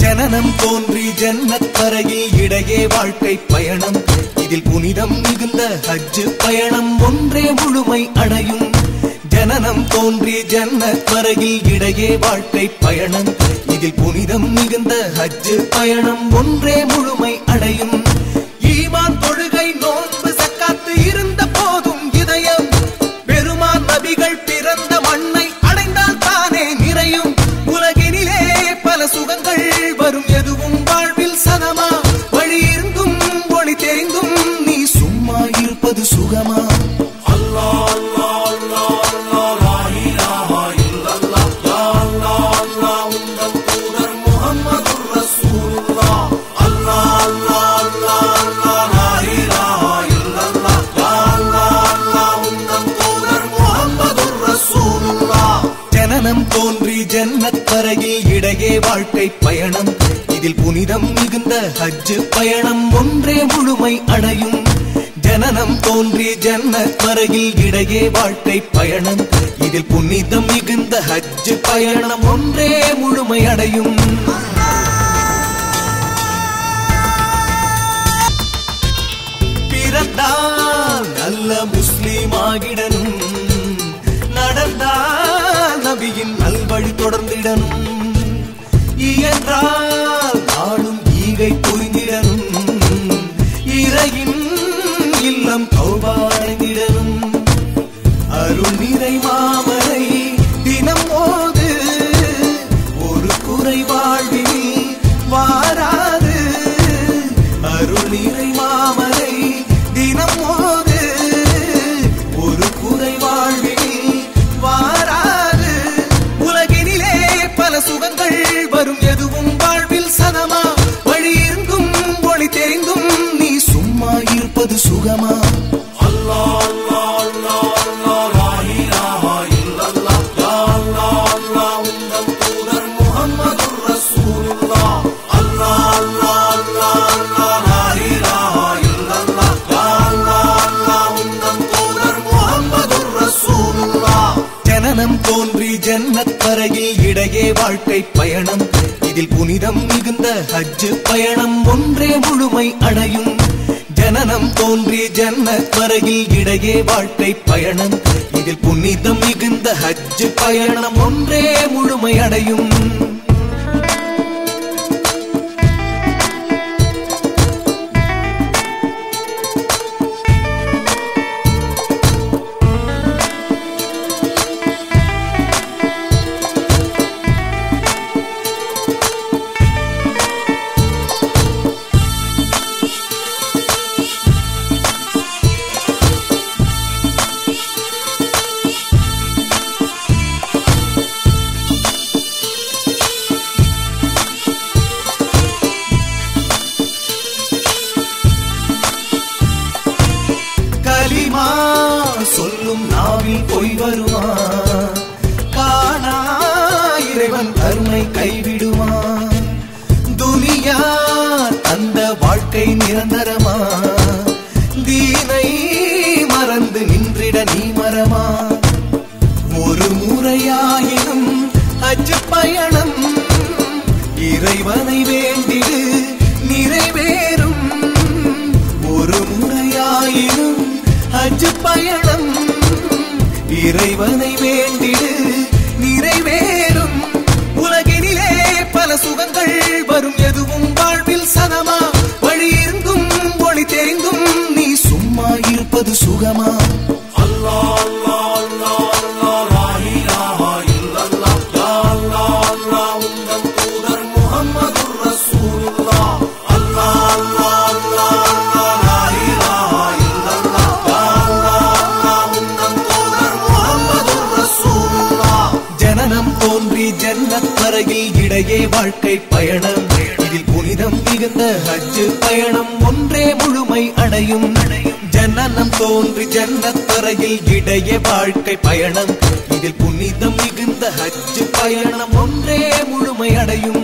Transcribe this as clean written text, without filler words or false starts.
ஜனனம் தோன்றி ஜன்னத் வரையில் இடையே வாழ்க்கை பயணம். இதில் புனிதம் மிகுந்த ஹஜ் பயணம் ஒன்றே முழுமை அடையும். ஜனனம் தோன்றி ஜன்னத் வரையில் இடையே வாழ்க்கை பயணம். இதில் புனிதம் மிகுந்த ஹஜ் பயணம் ஒன்றே முழுமை அடையும். ஈமான் தொழுகை நோன்பு சக்காத்து இருந்த போதும் இதயம் பெருமான் நபிகள் பிறந்த மண்ணை அடைந்தால் தானே நிறையும். உலகினிலே பல சுகங்கள் வரும், எதுவும் வாழ்வில் சதமா? வழி இருந்தும் ஒளி தெரிந்தும் நீ சும்மா இருப்பது சுகமா? அல்லாஹ் அல்லாஹ் அல்லாஹ் அல்லாஹ் லா இலாஹா இல்லல்லாஹ் யா அல்லாஹ் அல்லாஹ் உந்தன் தூதர் முஹம்மதுர் ரசூலுல்லாஹ். அல்லாஹ் அல்லாஹ் அல்லாஹ் அல்லாஹ் லா இலாஹா இல்லல்லாஹ் யா அல்லாஹ் அல்லாஹ் உந்தன் தூதர் முஹம்மதுர் ரசூலுல்லாஹ். ஜனனம் தோன்றி ஜன்னத் வரையில் இடையே வாழ்க்கை பயணம். இதில் புனிதம் மிகுந்த ஹஜ் பயணம் ஒன்றே முழுமை அடையும். ஜனனம் தோன்றி ஜன்னத் வரையில் இடையே வாழ்க்கை பயணம். இதில் புனிதம் மிகுந்த ஹஜ் பயணம் ஒன்றே முழுமை அடையும். பிறந்தால் நல்ல முஸ்லிம் ஆகிடனும், நடந்தால் நபியின் நல்வழி தொடர்ந்திடனும், இயன்றால் நாளும் ஈகை புரிந்திடனும், இறையின் இல்லம் கௌபாடைந்திடனும். அருள் நிறை மாமரை தினம் ஓது, ஒரு குறை வாழ்வில் வாராது. அருள் நிறை மாமரை தினம் ஓது, ஒரு குறை வாழ்வில் வாராது. உலகினிலே பல சுகங்கள் வரும், எதுவும் வாழ்வில் சதமா? வழி இருந்தும் ஒளி தெரிந்தும் நீ சும்மா இருப்பது சுகமா? அல்லாஹ் அல்லாஹ் அல்லாஹ் அல்லாஹ் லா இலாஹா இல்லல்லாஹ் யா அல்லாஹ் அல்லாஹ் உந்தன் தூதர் முஹம்மதுர் ரசூலுல்லாஹ். அல்லாஹ் அல்லாஹ் அல்லாஹ் அல்லாஹ் லா இலாஹா இல்லல்லாஹ் யா அல்லாஹ் அல்லாஹ் உந்தன் தூதர் முஹம்மதுர் ரசூலுல்லாஹ். ஜனனம் தோன்றி ஜன்னத் வரையில் இடையே வாழ்க்கை பயணம். இதில் புனிதம் மிகுந்த ஹஜ் பயணம் ஒன்றே முழுமை அடையும். ஜனனம் தோன்றி ஜன்னத் வரையில் இடையே வாழ்க்கை பயணம். இதில் புனிதம் மிகுந்த ஹஜ் பயணம் ஒன்றே முழுமை அடையும். சொல்லும் நாவில் போய் வருமா? காணா இறைவன் கருணை கைவிடுமா? துனியா அந்த வாழ்க்கை நிரந்தரமா? தீனை மறந்து நின்றிட நீ மரமா? ஒரு முறையாயினும் ஹஜ் பயணம், இறைவனை வேண்டிடு நிறைவேறும். ஒரு முறையாயினும் ஹஜ் பயணம், இறைவனை வேண்டிடு நிறைவேறும். உலகினிலே பல சுகங்கள் வரும் எதுவும் வாழ்வில் சதமா வழி இருந்தும் ஒளி தெரிந்தும் நீ சும்மா இருப்பது சுகமா அல்லாஹ் அல்லாஹ் அல்லாஹ் அல்லாஹ் லா இலாஹா இல்லல்லாஹ் யா அல்லாஹ் அல்லாஹ் உந்தன் தூதர் முஹம்மதுர் ரசூலுல்லாஹ் அல்லாஹ் அல்லாஹ் அல்லாஹ் அல்லாஹ் லா இலாஹா இல்லல்லாஹ் யா அல்லாஹ் அல்லாஹ் உந்தன் தூதர் முஹம்மதுர் ரசூலுல்லாஹ் ஜனனம் தோன்றி ஜன்னத் வரையில் இடையே வாழ்க்கை பயணம் இதில் புனிதம் மிகுந்த ஹஜ் பயணம் ஒன்றே முழுமை அடையும் ஜனனம் தோன்றி ஜன்னத் வரையில் இடையே வாழ்க்கை பயணம் இதில் புனிதம் மிகுந்த ஹஜ் பயணம் ஒன்றே முழுமை அடையும்